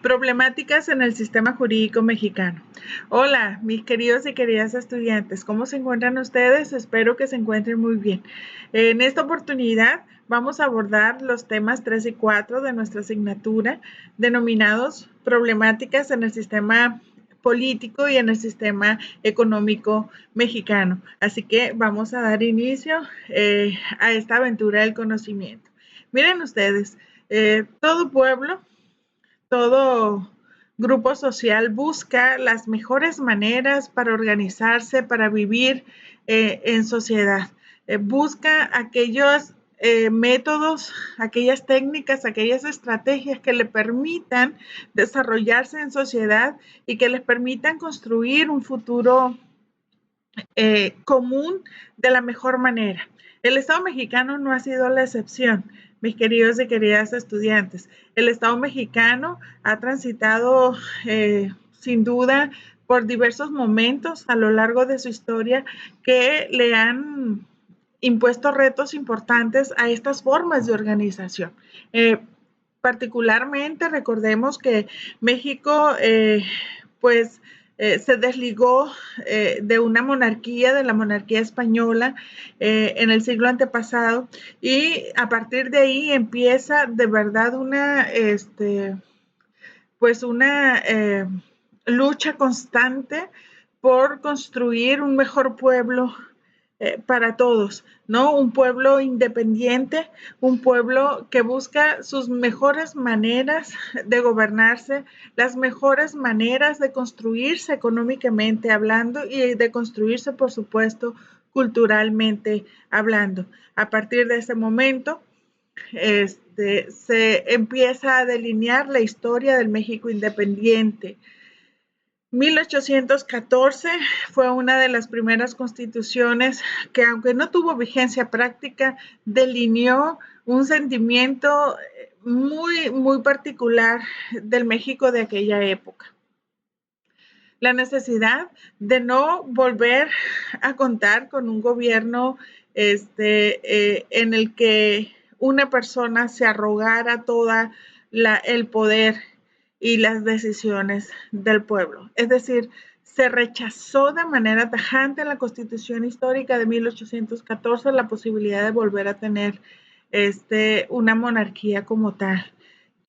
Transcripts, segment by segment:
Problemáticas en el sistema jurídico mexicano. Hola, mis queridos y queridas estudiantes, ¿cómo se encuentran ustedes? Espero que se encuentren muy bien. En esta oportunidad vamos a abordar los temas 3 y 4 de nuestra asignatura, denominados Problemáticas en el sistema político y en el sistema económico mexicano. Así que vamos a dar inicio a esta aventura del conocimiento. Miren ustedes, todo pueblo, todo grupo social busca las mejores maneras para organizarse, para vivir en sociedad. Busca aquellos métodos, aquellas técnicas, aquellas estrategias que le permitan desarrollarse en sociedad y que les permitan construir un futuro común de la mejor manera. El Estado mexicano no ha sido la excepción, mis queridos y queridas estudiantes. El Estado mexicano ha transitado sin duda por diversos momentos a lo largo de su historia que le han impuesto retos importantes a estas formas de organización. Particularmente recordemos que México pues se desligó de una monarquía, de la monarquía española en el siglo antepasado, y a partir de ahí empieza de verdad una lucha constante por construir un mejor pueblo para todos, ¿no? Un pueblo independiente, un pueblo que busca sus mejores maneras de gobernarse, las mejores maneras de construirse económicamente hablando y de construirse, por supuesto, culturalmente hablando. A partir de ese momento, se empieza a delinear la historia del México independiente. 1814 fue una de las primeras constituciones que, aunque no tuvo vigencia práctica, delineó un sentimiento muy particular del México de aquella época. La necesidad de no volver a contar con un gobierno en el que una persona se arrogara toda el poder y las decisiones del pueblo. Es decir, se rechazó de manera tajante en la Constitución Histórica de 1814 la posibilidad de volver a tener una monarquía como tal.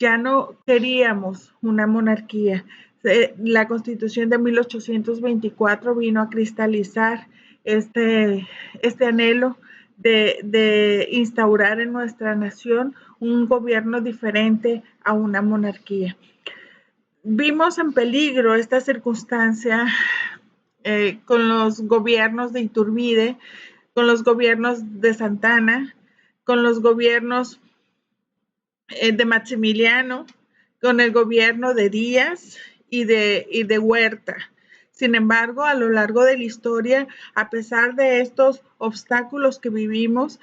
Ya no queríamos una monarquía. La Constitución de 1824 vino a cristalizar este anhelo de instaurar en nuestra nación un gobierno diferente a una monarquía. Vimos en peligro esta circunstancia con los gobiernos de Iturbide, con los gobiernos de Santana, con los gobiernos de Maximiliano, con el gobierno de Díaz y de Huerta. Sin embargo, a lo largo de la historia, a pesar de estos obstáculos que vivimos,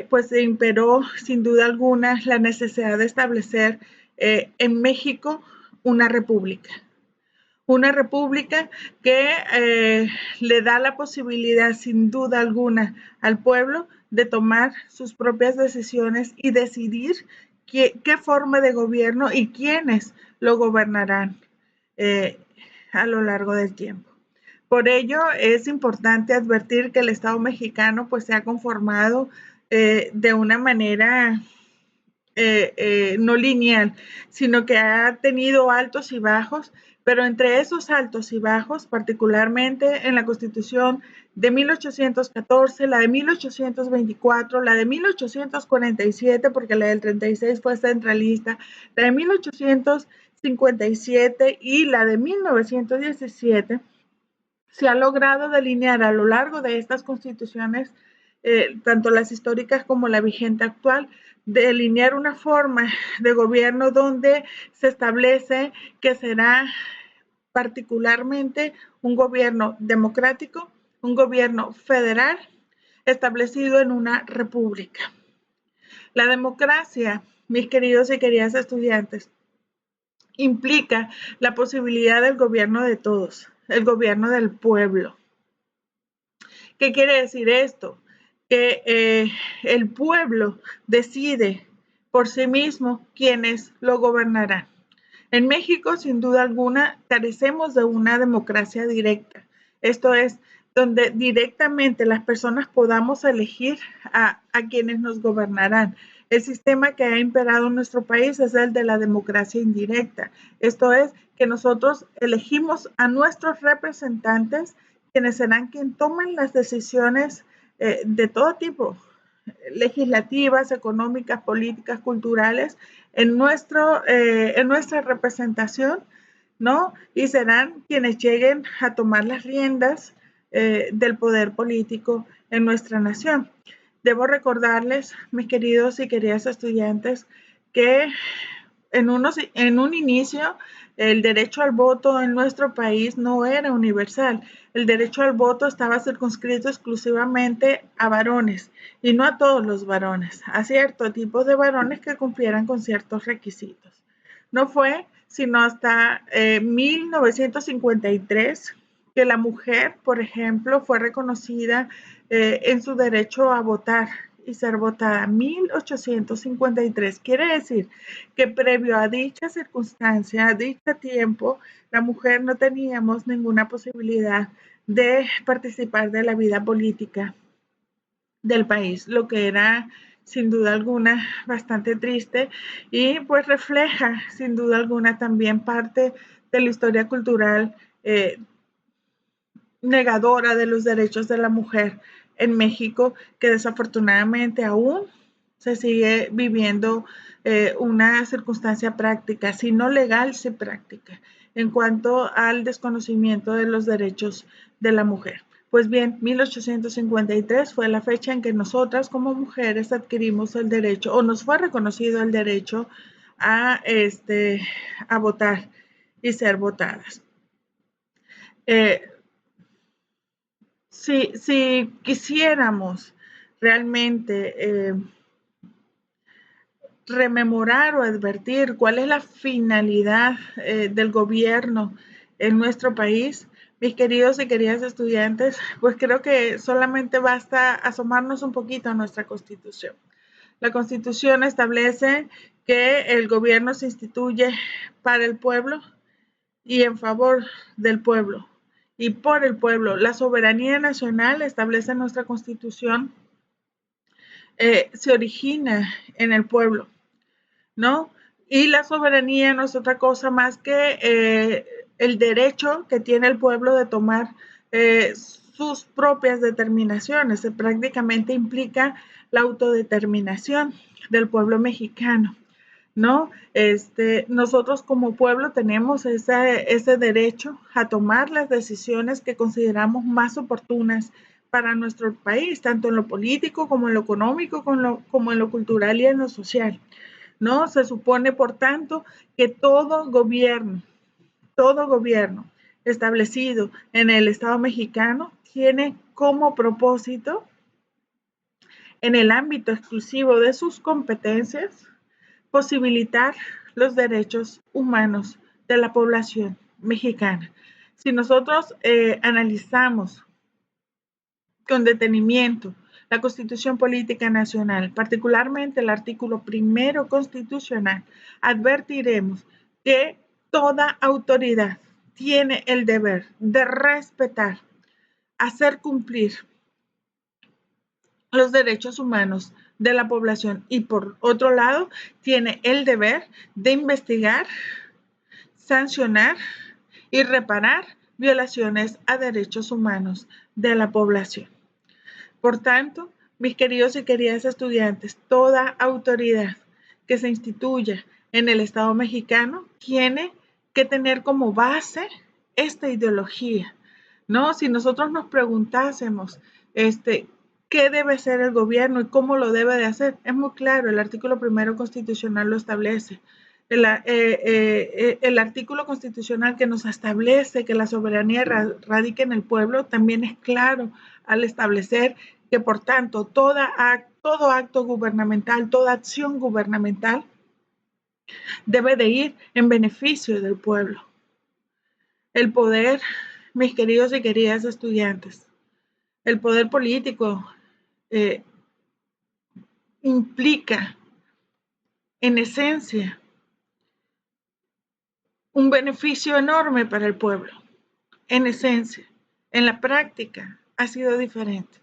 pues se imperó sin duda alguna la necesidad de establecer en México una república que le da la posibilidad sin duda alguna al pueblo de tomar sus propias decisiones y decidir qué forma de gobierno y quiénes lo gobernarán a lo largo del tiempo. Por ello es importante advertir que el Estado mexicano pues se ha conformado de una manera no lineal, sino que ha tenido altos y bajos, pero entre esos altos y bajos, particularmente en la Constitución de 1814, la de 1824, la de 1847, porque la del 36 fue centralista, la de 1857 y la de 1917, se ha logrado delinear a lo largo de estas constituciones, tanto las históricas como la vigente actual, delinear una forma de gobierno donde se establece que será particularmente un gobierno democrático, un gobierno federal establecido en una república. La democracia, mis queridos y queridas estudiantes, implica la posibilidad del gobierno de todos, el gobierno del pueblo. ¿Qué quiere decir esto? Que el pueblo decide por sí mismo quiénes lo gobernarán. En México, sin duda alguna, carecemos de una democracia directa. Esto es, donde directamente las personas podamos elegir a quienes nos gobernarán. El sistema que ha imperado en nuestro país es el de la democracia indirecta. Esto es, que nosotros elegimos a nuestros representantes, quienes serán quienes tomen las decisiones de todo tipo, legislativas, económicas, políticas, culturales, en nuestra representación, ¿no? Y serán quienes lleguen a tomar las riendas del poder político en nuestra nación. Debo recordarles, mis queridos y queridas estudiantes, que en un inicio el derecho al voto en nuestro país no era universal. El derecho al voto estaba circunscrito exclusivamente a varones y no a todos los varones, a cierto tipo de varones que cumplieran con ciertos requisitos. No fue sino hasta 1953 que la mujer, por ejemplo, fue reconocida en su derecho a votar y ser votada. 1853 quiere decir que previo a dicha circunstancia, a dicho tiempo, la mujer no teníamos ninguna posibilidad de participar de la vida política del país, lo que era sin duda alguna bastante triste y pues refleja sin duda alguna también parte de la historia cultural negadora de los derechos de la mujer en México, que desafortunadamente aún se sigue viviendo una circunstancia práctica, si no legal, sí práctica, en cuanto al desconocimiento de los derechos de la mujer. Pues bien, 1853 fue la fecha en que nosotras como mujeres adquirimos el derecho o nos fue reconocido el derecho a votar y ser votadas. Eh, si quisiéramos realmente rememorar o advertir cuál es la finalidad del gobierno en nuestro país, mis queridos y queridas estudiantes, pues creo que solamente basta asomarnos un poquito a nuestra Constitución. La Constitución establece que el gobierno se instituye para el pueblo y en favor del pueblo y por el pueblo. La soberanía nacional establece en nuestra Constitución, se origina en el pueblo, ¿no? Y la soberanía no es otra cosa más que el derecho que tiene el pueblo de tomar sus propias determinaciones. Se prácticamente implica la autodeterminación del pueblo mexicano, ¿no? Nosotros como pueblo tenemos ese derecho a tomar las decisiones que consideramos más oportunas para nuestro país, tanto en lo político como en lo económico, como en lo cultural y en lo social, ¿no? Se supone, por tanto, que todo gobierno establecido en el Estado mexicano tiene como propósito, en el ámbito exclusivo de sus competencias, posibilitar los derechos humanos de la población mexicana. Si nosotros analizamos con detenimiento la Constitución Política Nacional, particularmente el artículo primero constitucional, advertiremos que toda autoridad tiene el deber de respetar, hacer cumplir los derechos humanos de la población y por otro lado tiene el deber de investigar, sancionar y reparar violaciones a derechos humanos de la población. Por tanto, mis queridos y queridas estudiantes, toda autoridad que se instituya en el Estado mexicano tiene que tener como base esta ideología, ¿no? Si nosotros nos preguntásemos, ¿qué debe ser el gobierno y cómo lo debe de hacer? Es muy claro, el artículo primero constitucional lo establece. El artículo constitucional que nos establece que la soberanía radica en el pueblo también es claro al establecer que, por tanto, todo acto gubernamental, toda acción gubernamental debe de ir en beneficio del pueblo. El poder, mis queridos y queridas estudiantes, el poder político implica, en esencia, un beneficio enorme para el pueblo. En esencia, en la práctica, ha sido diferente.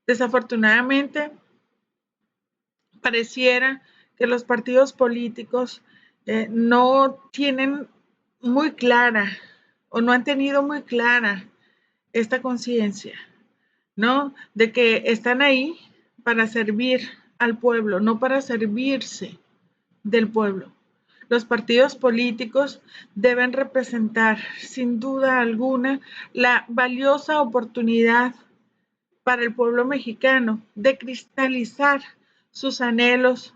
Desafortunadamente, pareciera que los partidos políticos no tienen muy clara o no han tenido muy clara esta conciencia, ¿no? De que están ahí para servir al pueblo, no para servirse del pueblo. Los partidos políticos deben representar, sin duda alguna, la valiosa oportunidad para el pueblo mexicano de cristalizar sus anhelos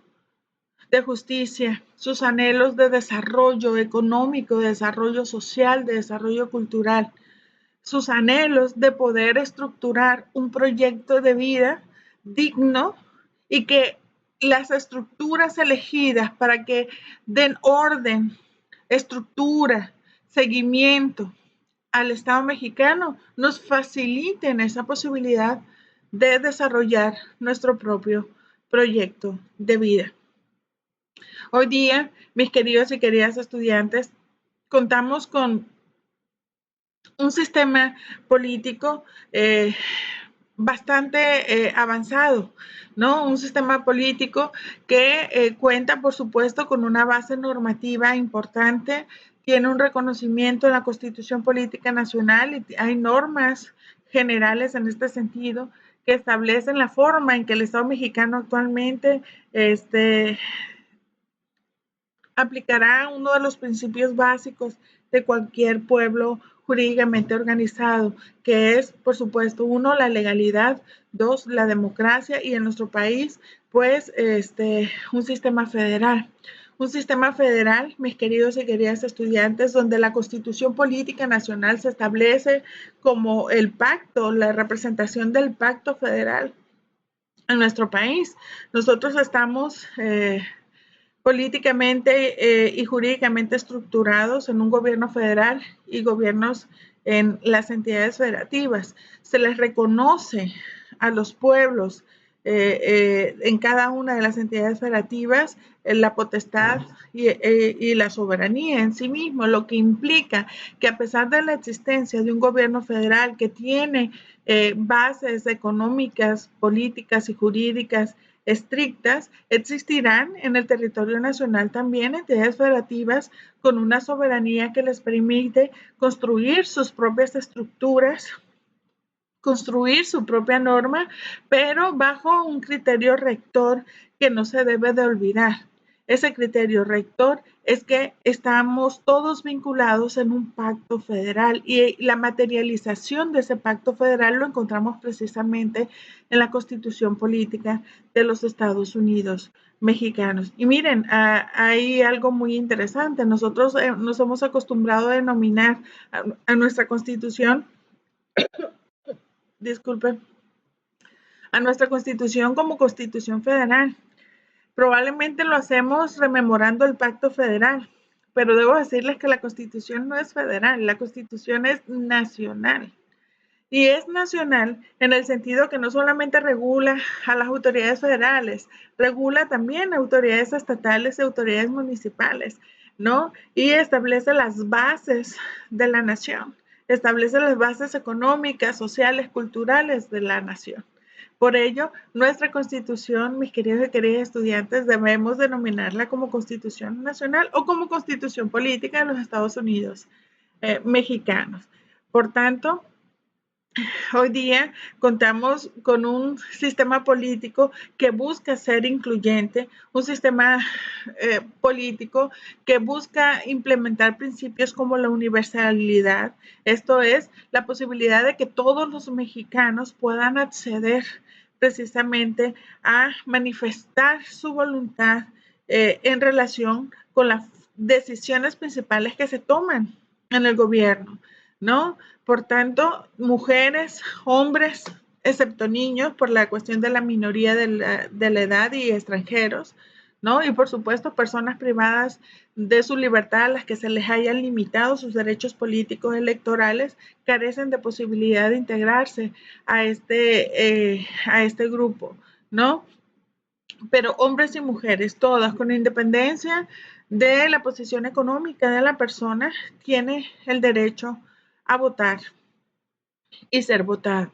de justicia, sus anhelos de desarrollo económico, de desarrollo social, de desarrollo cultural, sus anhelos de poder estructurar un proyecto de vida digno y que las estructuras elegidas para que den orden, estructura, seguimiento al Estado mexicano nos faciliten esa posibilidad de desarrollar nuestro propio proyecto de vida. Hoy día, mis queridos y queridas estudiantes, contamos con un sistema político bastante avanzado, ¿no? Un sistema político que cuenta, por supuesto, con una base normativa importante, tiene un reconocimiento en la Constitución Política Nacional y hay normas generales en este sentido que establecen la forma en que el Estado mexicano actualmente aplicará uno de los principios básicos de cualquier pueblo jurídicamente organizado, que es, por supuesto, uno, la legalidad, dos, la democracia y en nuestro país, pues, un sistema federal. Un sistema federal, mis queridos y queridas estudiantes, donde la Constitución Política Nacional se establece como el pacto, la representación del pacto federal en nuestro país. Nosotros estamos políticamente y jurídicamente estructurados en un gobierno federal y gobiernos en las entidades federativas. Se les reconoce a los pueblos en cada una de las entidades federativas la potestad y la soberanía en sí mismo, lo que implica que a pesar de la existencia de un gobierno federal que tiene bases económicas, políticas y jurídicas estrictas, existirán en el territorio nacional también entidades federativas con una soberanía que les permite construir sus propias estructuras, construir su propia norma, pero bajo un criterio rector que no se debe de olvidar. Ese criterio rector es que estamos todos vinculados en un pacto federal y la materialización de ese pacto federal lo encontramos precisamente en la Constitución Política de los Estados Unidos mexicanos. Y miren, hay algo muy interesante. Nosotros nos hemos acostumbrado a denominar a nuestra Constitución, disculpe, a nuestra Constitución como Constitución Federal. Probablemente lo hacemos rememorando el Pacto Federal, pero debo decirles que la Constitución no es federal, la Constitución es nacional. Y es nacional en el sentido que no solamente regula a las autoridades federales, regula también a autoridades estatales y autoridades municipales, ¿no? Y establece las bases de la nación, establece las bases económicas, sociales, culturales de la nación. Por ello, nuestra Constitución, mis queridos y queridas estudiantes, debemos denominarla como Constitución Nacional o como Constitución Política de los Estados Unidos mexicanos. Por tanto, hoy día contamos con un sistema político que busca ser incluyente, un sistema político que busca implementar principios como la universalidad, esto es, la posibilidad de que todos los mexicanos puedan acceder precisamente a manifestar su voluntad en relación con las decisiones principales que se toman en el gobierno, ¿no? Por tanto, mujeres, hombres, excepto niños, por la cuestión de la minoría de la edad y extranjeros, ¿no? Y por supuesto, personas privadas de su libertad a las que se les hayan limitado sus derechos políticos electorales, carecen de posibilidad de integrarse a este grupo, ¿no? pero hombres y mujeres, todas, con independencia de la posición económica de la persona, tiene el derecho a votar y ser votado.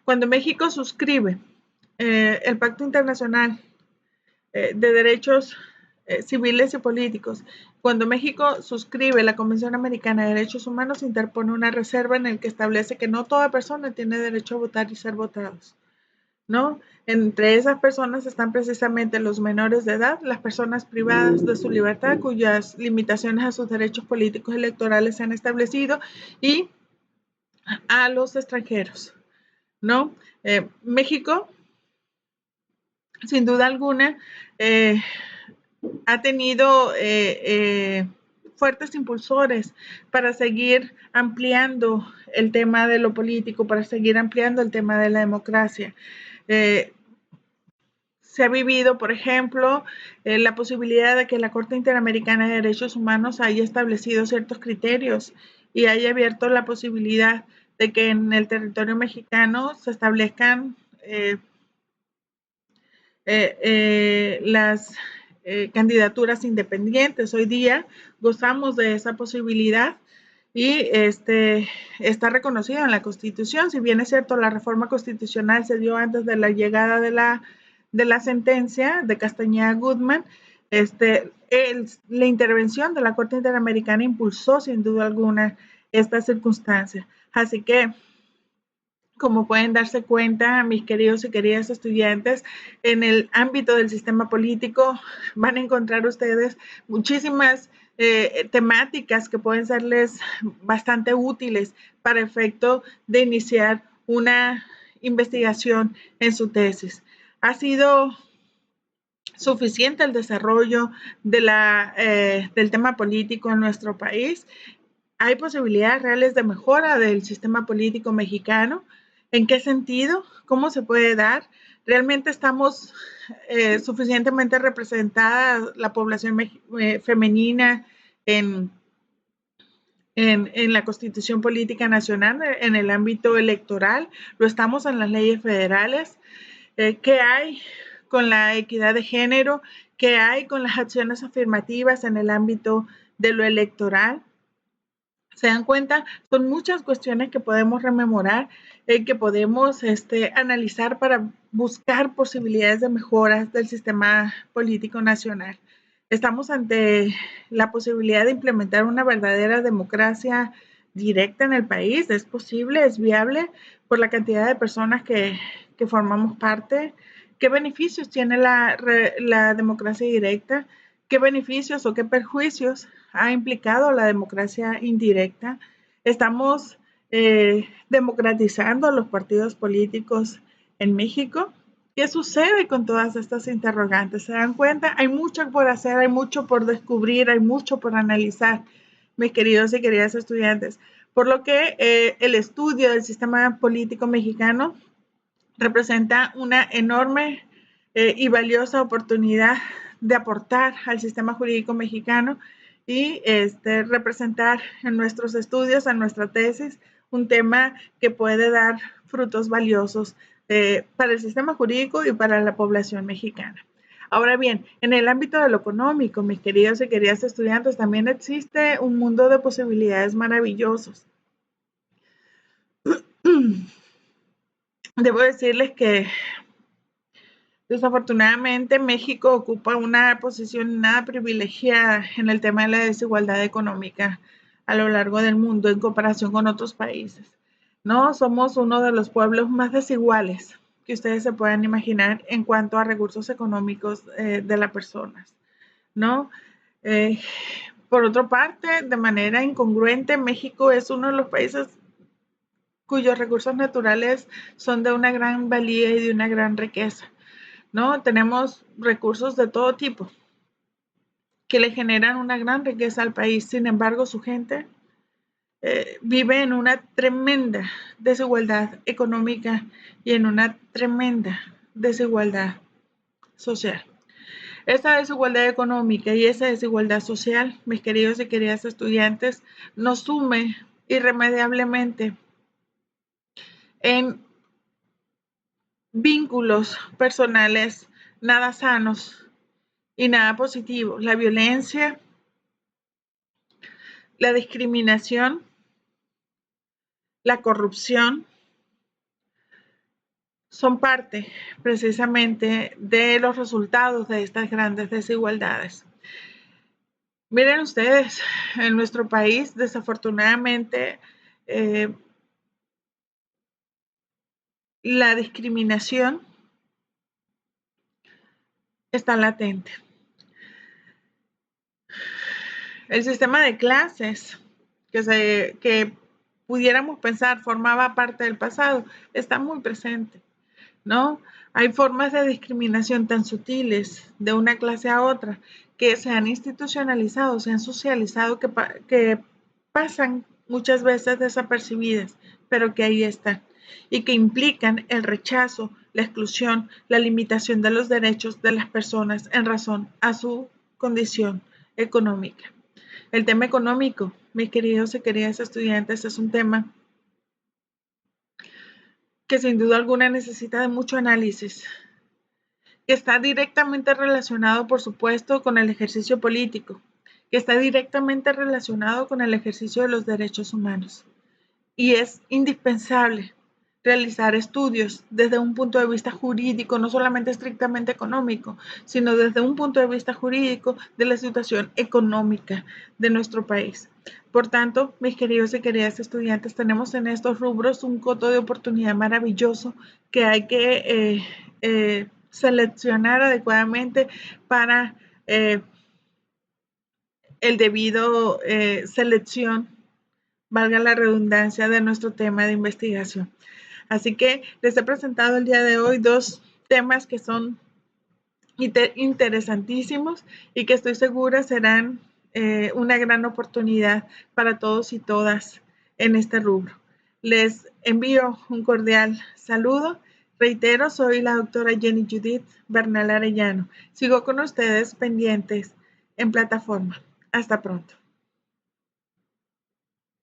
Cuando México suscribe el Pacto Internacional de Derechos Civiles y Políticos, cuando México suscribe la Convención Americana de Derechos Humanos, interpone una reserva en el que establece que no toda persona tiene derecho a votar y ser votados, ¿no? Entre esas personas están precisamente los menores de edad, las personas privadas de su libertad, cuyas limitaciones a sus derechos políticos y electorales se han establecido, y a los extranjeros, ¿no? México, sin duda alguna, ha tenido fuertes impulsores para seguir ampliando el tema de lo político, para seguir ampliando el tema de la democracia. Se ha vivido, por ejemplo, la posibilidad de que la Corte Interamericana de Derechos Humanos haya establecido ciertos criterios y haya abierto la posibilidad de que en el territorio mexicano se establezcan las candidaturas independientes. Hoy día gozamos de esa posibilidad y está reconocido en la Constitución. Si bien es cierto, la reforma constitucional se dio antes de la llegada de la sentencia de Castañeda Goodman, la intervención de la Corte Interamericana impulsó sin duda alguna esta circunstancia. Así que, como pueden darse cuenta, mis queridos y queridas estudiantes, en el ámbito del sistema político van a encontrar ustedes muchísimas temáticas que pueden serles bastante útiles para efecto de iniciar una investigación en su tesis. Ha sido suficiente el desarrollo del tema político en nuestro país. Hay posibilidades reales de mejora del sistema político mexicano. ¿En qué sentido? ¿Cómo se puede dar? ¿Realmente estamos suficientemente representada la población femenina en la Constitución Política Nacional, en el ámbito electoral? ¿Lo estamos en las leyes federales? ¿Qué hay con la equidad de género? ¿Qué hay con las acciones afirmativas en el ámbito de lo electoral? ¿Se dan cuenta? Son muchas cuestiones que podemos rememorar, que podemos analizar para buscar posibilidades de mejoras del sistema político nacional. Estamos ante la posibilidad de implementar una verdadera democracia directa en el país. ¿Es posible? ¿Es viable? Por la cantidad de personas que formamos parte. ¿Qué beneficios tiene la democracia directa? ¿Qué beneficios o qué perjuicios ha implicado la democracia indirecta? Estamos democratizando los partidos políticos en México. ¿Qué sucede con todas estas interrogantes? ¿Se dan cuenta? Hay mucho por hacer, hay mucho por descubrir, hay mucho por analizar, mis queridos y queridas estudiantes. Por lo que el estudio del sistema político mexicano representa una enorme y valiosa oportunidad de aportar al sistema jurídico mexicano y representar en nuestros estudios, en nuestra tesis, un tema que puede dar frutos valiosos para el sistema jurídico y para la población mexicana. Ahora bien, en el ámbito de lo económico, mis queridos y queridas estudiantes, también existe un mundo de posibilidades maravillosos. Debo decirles que desafortunadamente, México ocupa una posición nada privilegiada en el tema de la desigualdad económica a lo largo del mundo en comparación con otros países. No somos uno de los pueblos más desiguales que ustedes se puedan imaginar en cuanto a recursos económicos de las personas, ¿no? Eh, por otra parte, de manera incongruente, México es uno de los países cuyos recursos naturales son de una gran valía y de una gran riqueza, ¿no? Tenemos recursos de todo tipo que le generan una gran riqueza al país. Sin embargo, su gente vive en una tremenda desigualdad económica y en una tremenda desigualdad social. Esa desigualdad económica y esa desigualdad social, mis queridos y queridas estudiantes, nos sume irremediablemente en vínculos personales nada sanos y nada positivos. La violencia, la discriminación, la corrupción son parte precisamente de los resultados de estas grandes desigualdades. Miren ustedes, en nuestro país, desafortunadamente, la discriminación está latente. El sistema de clases que pudiéramos pensar formaba parte del pasado está muy presente, ¿no? Hay formas de discriminación tan sutiles de una clase a otra que se han institucionalizado, se han socializado, que pasan muchas veces desapercibidas, pero que ahí están y que implican el rechazo, la exclusión, la limitación de los derechos de las personas en razón a su condición económica. El tema económico, mis queridos y queridas estudiantes, es un tema que sin duda alguna necesita de mucho análisis, que está directamente relacionado, por supuesto, con el ejercicio político, que está directamente relacionado con el ejercicio de los derechos humanos. Y es indispensable realizar estudios desde un punto de vista jurídico, no solamente estrictamente económico, sino desde un punto de vista jurídico de la situación económica de nuestro país. Por tanto, mis queridos y queridas estudiantes, tenemos en estos rubros un coto de oportunidad maravilloso que hay que seleccionar adecuadamente para el debido selección, valga la redundancia, de nuestro tema de investigación. Así que les he presentado el día de hoy dos temas que son interesantísimos y que estoy segura serán una gran oportunidad para todos y todas en este rubro. Les envío un cordial saludo. Reitero, soy la doctora Jenny Judith Bernal Arellano. Sigo con ustedes pendientes en plataforma. Hasta pronto.